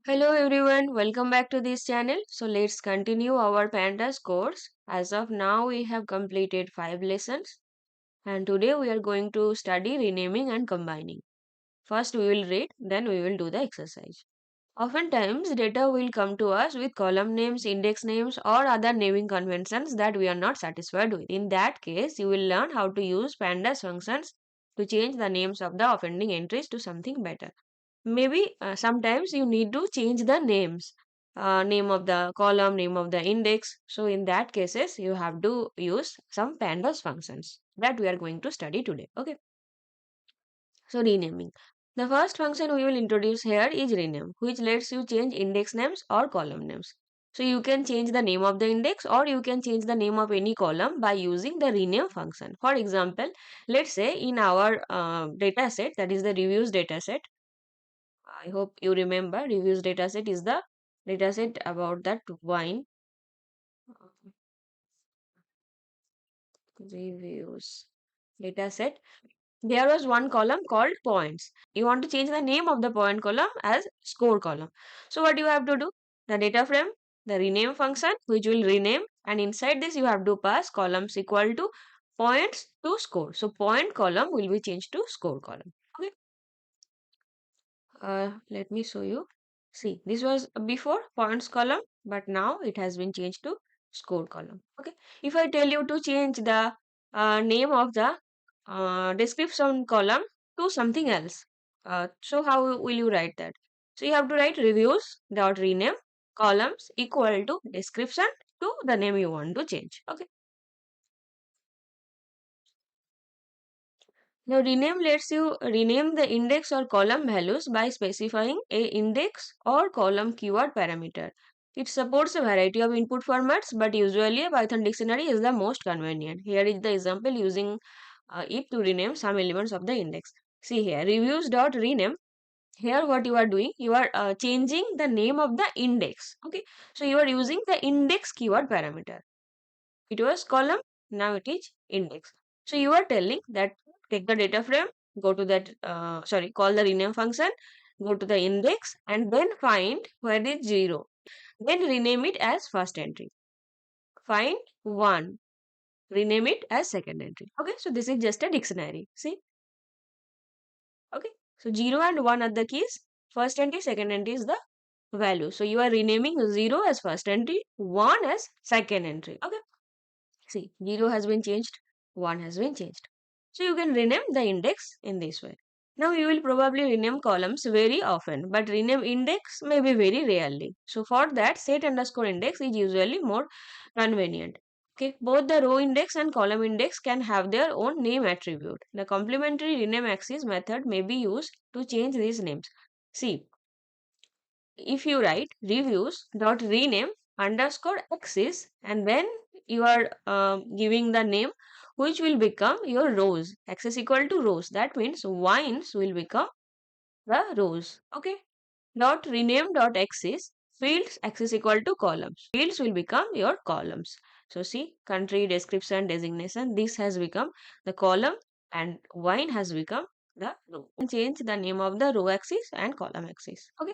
Hello everyone, welcome back to this channel. So let's continue our Pandas course. As of now, we have completed 5 lessons and today we are going to study renaming and combining. First we will read, then we will do the exercise. Oftentimes, data will come to us with column names, index names or other naming conventions that we are not satisfied with. In that case, you will learn how to use Pandas functions to change the names of the offending entries to something better. Maybe sometimes you need to change the names, name of the column, name of the index. So in that cases, you have to use some pandas functions that we are going to study today. Okay. So renaming. The first function we will introduce here is rename, which lets you change index names or column names. So you can change the name of the index or you can change the name of any column by using the rename function. For example, let's say in our data set, that is the reviews data set, I hope you remember reviews dataset is the dataset about that wine. Reviews dataset. There was one column called points. You want to change the name of the point column as score column. So what you have to do? The data frame, the rename function which will rename, and inside this you have to pass columns equal to points to score. So point column will be changed to score column. Okay. Let me show you. See, this was before points column, but now it has been changed to score column. Okay. If I tell you to change the name of the description column to something else, so how will you write that? So you have to write reviews dot rename columns equal to description to the name you want to change. Okay. Now rename lets you rename the index or column values by specifying a index or column keyword parameter. It supports a variety of input formats, but usually a Python dictionary is the most convenient. Here is the example using it to rename some elements of the index. See here, reviews.rename. Here what you are doing, you are changing the name of the index. Okay, so you are using the index keyword parameter. It was column, now it is index. So you are telling that take the data frame, go to that, call the rename function, go to the index and then find where is 0. Then rename it as first entry. Find 1. Rename it as second entry. Okay, so this is just a dictionary. See? Okay, so 0 and 1 are the keys. First entry, second entry is the value. So you are renaming 0 as first entry, 1 as second entry. Okay. See, 0 has been changed, 1 has been changed. So you can rename the index in this way. Now you will probably rename columns very often, but rename index may be very rarely. So for that, set underscore index is usually more convenient. Okay, both the row index and column index can have their own name attribute. The complementary rename axis method may be used to change these names. See, if you write reviews dot rename underscore axis and then you are giving the name which will become your rows, axis equal to rows, that means wines will become the rows. Okay, dot rename dot axis fields, axis equal to columns, fields will become your columns. So see, country, description, designation, this has become the column and wine has become the row. Change the name of the row axis and column axis. Okay.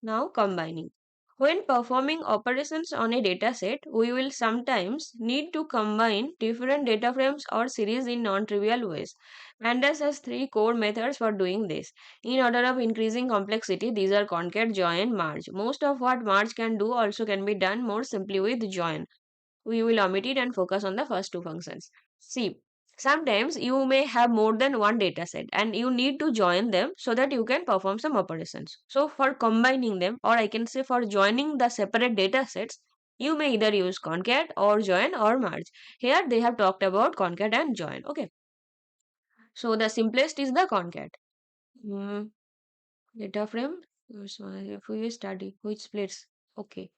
Now combining. When performing operations on a dataset, we will sometimes need to combine different data frames or series in non-trivial ways. Pandas has three core methods for doing this. In order of increasing complexity, these are concat, join, merge. Most of what merge can do also can be done more simply with join. We will omit it and focus on the first two functions. See, sometimes you may have more than one data set and you need to join them so that you can perform some operations. So for combining them, or I can say for joining the separate data sets, you may either use concat or join or merge. Here they have talked about concat and join. Okay. So the simplest is the concat. Hmm, data frame. If we study which splits. Okay.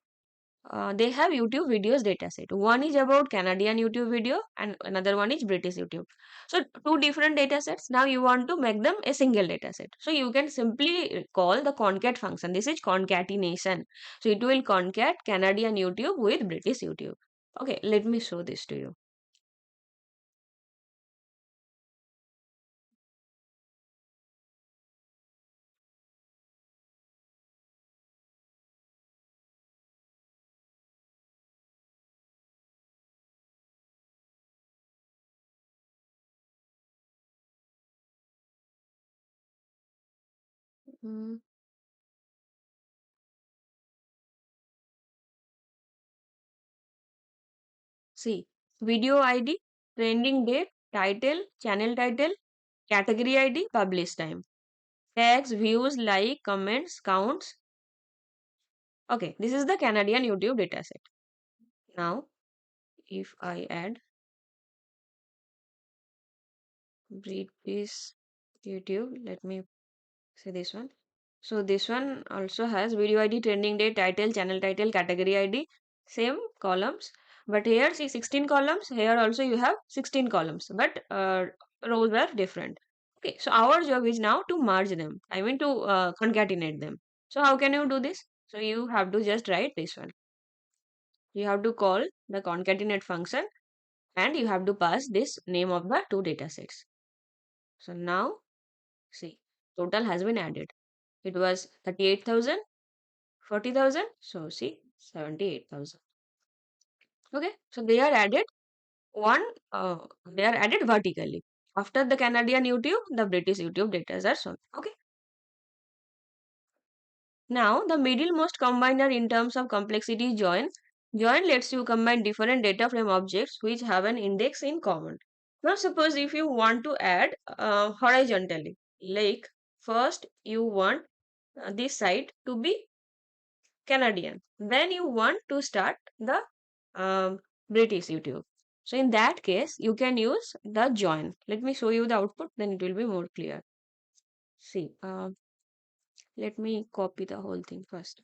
They have YouTube videos dataset. One is about Canadian YouTube video and another one is British YouTube. So two different datasets. Now you want to make them a single dataset. So you can simply call the concat function. This is concatenation. So it will concat Canadian YouTube with British YouTube. Okay, let me show this to you. Hmm. See, video ID, trending date, title, channel title, category ID, publish time, tags, views, like, comments, counts. Okay, this is the Canadian YouTube dataset. Now, if I add British YouTube, let me say this one. So this one also has video ID, trending date, title, channel title, category ID, same columns. But here see 16 columns. Here also you have 16 columns, but rows are different. Okay, so our job is now to merge them. I mean to concatenate them. So how can you do this? So you have to just write this one. You have to call the concatenate function and you have to pass this name of the two datasets. So now see total has been added. It was 38,000. 40,000. So see 78,000. Okay. So they are added one, they are added vertically. After the Canadian YouTube, the British YouTube data are shown. Okay. Now the middlemost combiner in terms of complexity is join. Join lets you combine different data frame objects which have an index in common. Now suppose if you want to add horizontally, like first you want this site to be Canadian. Then you want to start the British YouTube. So in that case, you can use the join. Let me show you the output, then it will be more clear. See, let me copy the whole thing first.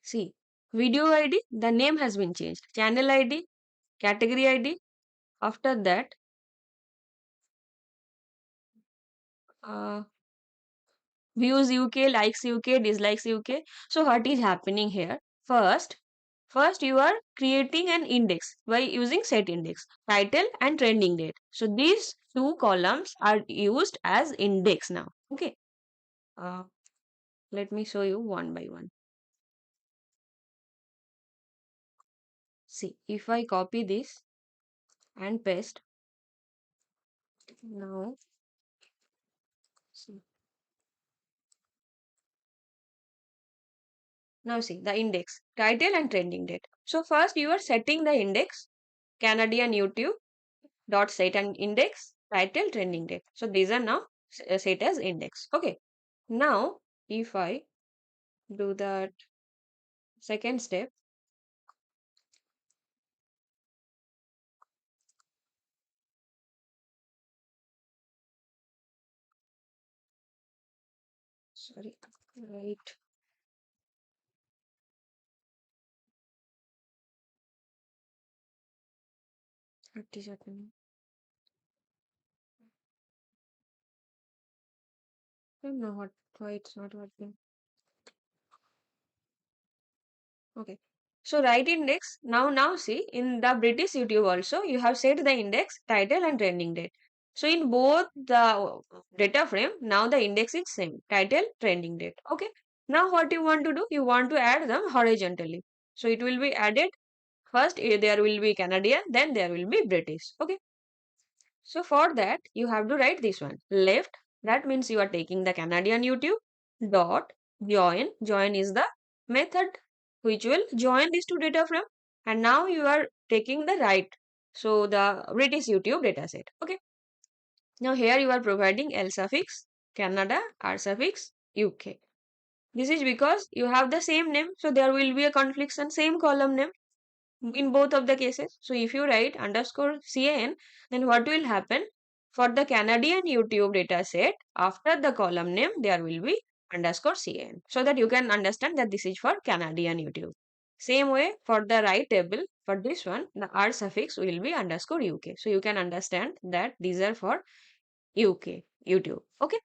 See, video ID, the name has been changed. Channel ID, category ID. After that, uh, views UK, likes UK, dislikes UK. So what is happening here? First you are creating an index by using set index, title and trending date. So these two columns are used as index now. Okay. Uh, Let me show you one by one. See, if I copy this and paste now, see, now see the index, title and trending date. So first you are setting the index, Canadian YouTube dot set and index, title, trending date. So these are now set as index. Okay. Now if I do that second step, sorry, right, 30 seconds. I don't know what, why it's not working. Okay. So write index. Now see in the British YouTube also you have set the index, title and trending date. So in both the data frame now the index is same, title, trending date. Okay. Now what you want to do? You want to add them horizontally. So it will be added first. There will be Canadian, then there will be British. Okay. So for that, you have to write this one. Left, that means you are taking the Canadian YouTube dot join. Join is the method which will join these two data frame. And now you are taking the right. So the British YouTube dataset. Okay. Now here you are providing L suffix Canada, R suffix UK. This is because you have the same name. So there will be a confliction, same column name in both of the cases. So if you write underscore CAN, then what will happen? For the Canadian YouTube data set, after the column name, there will be underscore CAN. So that you can understand that this is for Canadian YouTube. Same way for the right table, for this one, the R suffix will be underscore UK. So you can understand that these are for UK YouTube. Okay.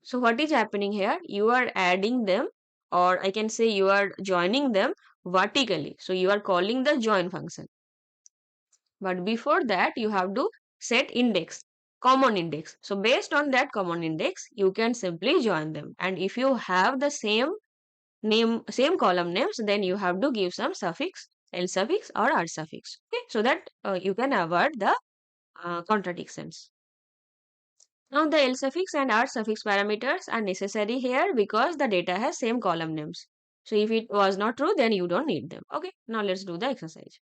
So what is happening here? You are adding them, or I can say you are joining them vertically. So you are calling the join function. But before that, you have to set index, common index. So based on that common index, you can simply join them. And if you have the same name, same column names, then you have to give some suffix L suffix or R suffix. Okay, so that you can avoid the contradictions. Now the L suffix and R suffix parameters are necessary here because the data has same column names. So if it was not true, then you don't need them. Okay, now let's do the exercise.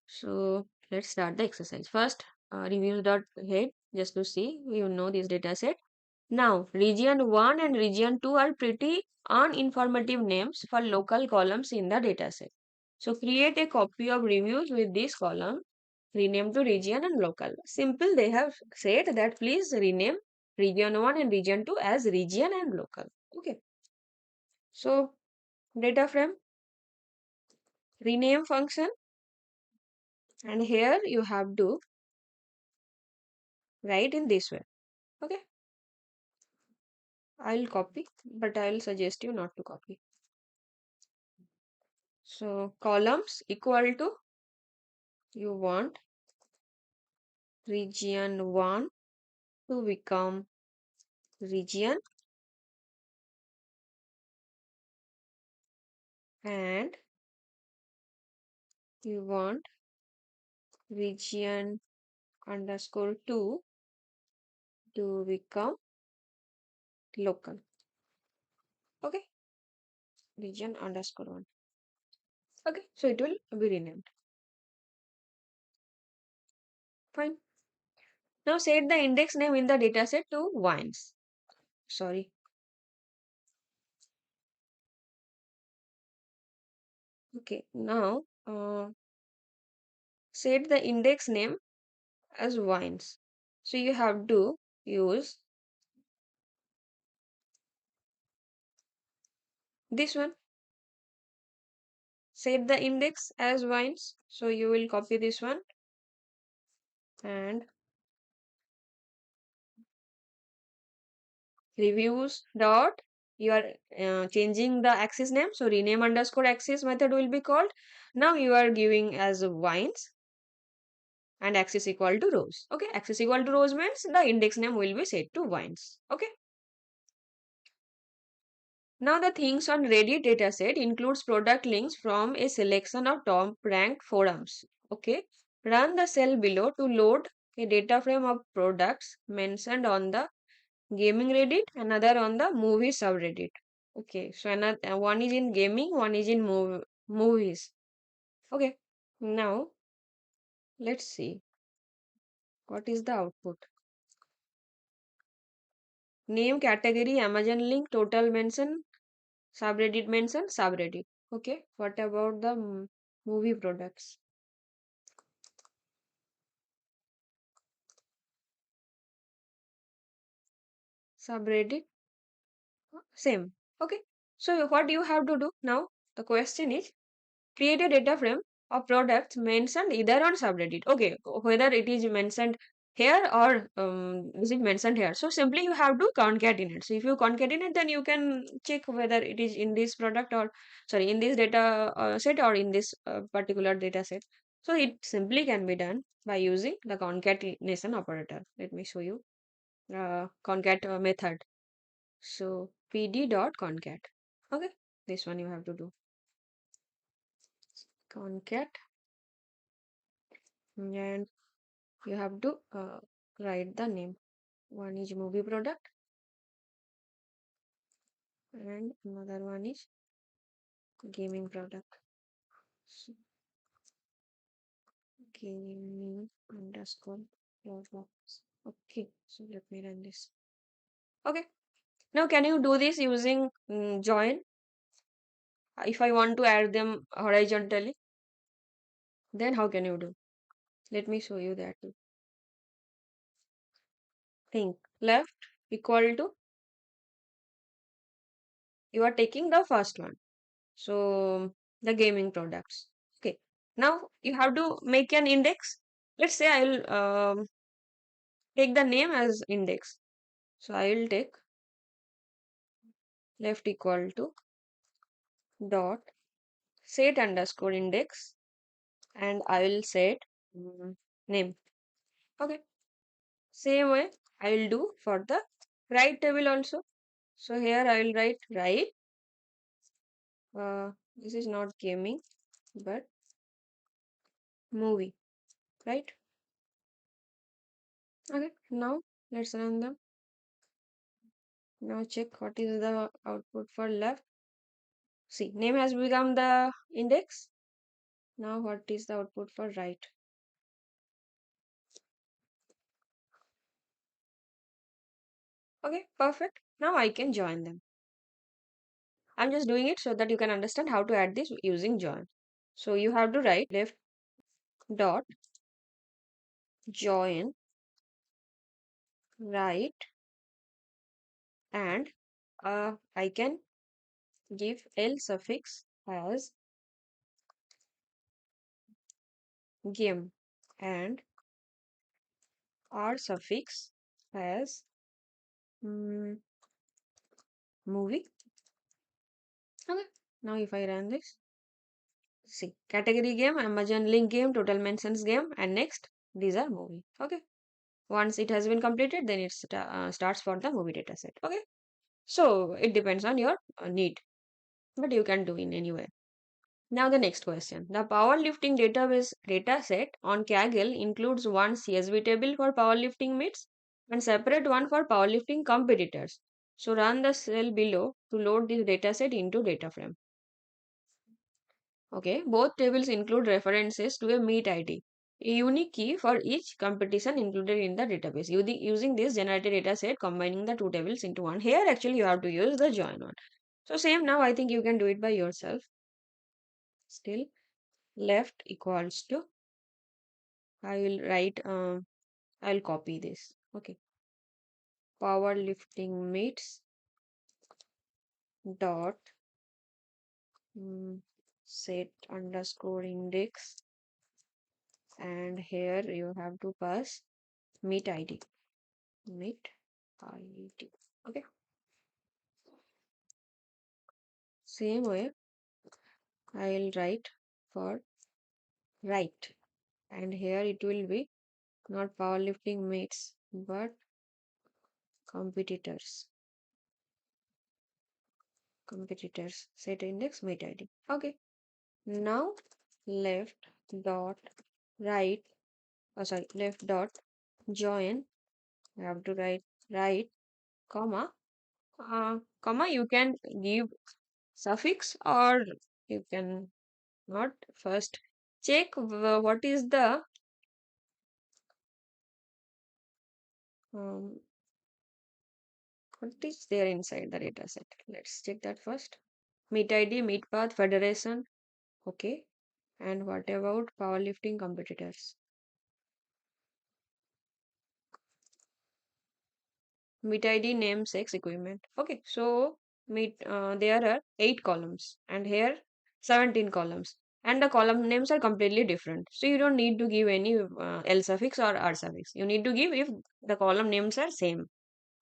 So let's start the exercise. First, reviews.head just to see you know this data set. Now, region 1 and region 2 are pretty uninformative names for local columns in the dataset. So, create a copy of reviews with this column, rename to region and local. Simple, they have said that please rename region 1 and region 2 as region and local. Okay. So, data frame, rename function, and here you have to write in this way. Okay. I'll copy, but I'll suggest you not to copy. So, columns equal to you want region 1 to become region and you want region underscore 2 to become local. Okay, region underscore 1. Okay, so it will be renamed. Fine. Now set the index name in the dataset to wines. Sorry. Okay, now set the index name as wines. So you have to use this one. Set the index as wines. So you will copy this one and reviews dot you are changing the axis name, so rename underscore axis method will be called. Now you are giving as wines and axis equal to rows. Okay, axis equal to rows means the index name will be set to wines. Okay, now the things on Reddit dataset includes product links from a selection of top ranked forums. Okay, run the cell below to load a data frame of products mentioned on the gaming Reddit, another on the movie subreddit. Okay, so another one is in gaming, one is in movies. Okay, now let's see what is the output. Name, category, Amazon link, total mention, subreddit. Okay, what about the movie products? Subreddit, same. Okay, so what you have to do now? The question is create a data frame of products mentioned either on subreddit. Okay, whether it is mentioned here or is it mentioned here. So simply you have to concatenate. So if you concatenate, then you can check whether it is in this product or sorry in this data set or in this particular data set. So it simply can be done by using the concatenation operator. Let me show you concat method. So pd dot concat. Okay, this one you have to do concat and you have to write the name. One is movie product and another one is gaming product. So, gaming underscore products. Okay, so let me run this. Okay, now can you do this using join? If I want to add them horizontally, then how can you do? Let me show you that too. Think left equal to you are taking the first one. So the gaming products. Okay. Now you have to make an index. Let's say I'll take the name as index. So I will take left equal to dot set underscore index and I will set name. Okay. Same way I will do for the right table also. So here I will write right This is not gaming, but movie, right? Okay, now let's run them. Now check what is the output for left. See, name has become the index. Now what is the output for right? Okay, perfect. Now I can join them. I'm just doing it so that you can understand how to add this using join. So you have to write left dot join right, and I can give l suffix as game and r suffix as mm, movie. Okay. Now if I run this, see category game, Amazon link game, total mentions game, and next these are movie. Okay. Once it has been completed, then it starts for the movie dataset. Okay. So it depends on your need, but you can do in any way. Now the next question. The powerlifting database dataset on Kaggle includes one CSV table for powerlifting meets and separate one for powerlifting competitors. So run the cell below to load this dataset into data frame. Okay, both tables include references to a meet ID, a unique key for each competition included in the database. Using this generated dataset, combining the two tables into one. Here actually you have to use the join one. So same now I think you can do it by yourself. Still left equals to, I will write, I'll copy this. Okay. Powerlifting meets dot set underscore index, and here you have to pass meet ID. Meet ID. Okay. Same way I'll write for right, and here it will be not powerlifting meets but competitors. Competitors set index meet ID. Okay. Now left dot right, sorry, left dot join. I have to write right, comma, comma. You can give suffix or you can not. First, check what is the um, what is there inside the data set. Let's check that first. Meet ID, meet path, federation. Okay. And what about powerlifting competitors? Meet ID, name, sex, equipment. Okay, so there are 8 columns and here 17 columns, and the column names are completely different. So you don't need to give any L suffix or R suffix. You need to give if the column names are same.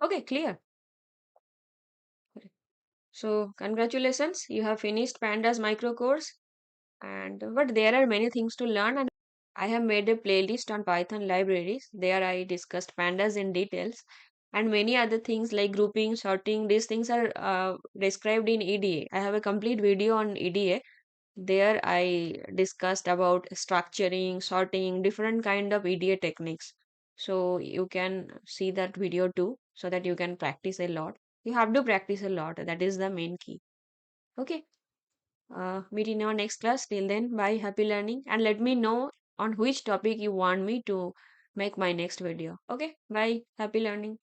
Okay, clear. So congratulations, you have finished Pandas micro course, and but there are many things to learn, and I have made a playlist on Python libraries. There I discussed Pandas in details, and many other things like grouping, sorting. These things are described in EDA. I have a complete video on EDA. There I discussed about structuring, sorting, different kind of EDA techniques. So you can see that video too, so that you can practice a lot. You have to practice a lot. That is the main key. Okay. Meet in our next class. Till then, bye. Happy learning. And let me know on which topic you want me to make my next video. Okay. Bye. Happy learning.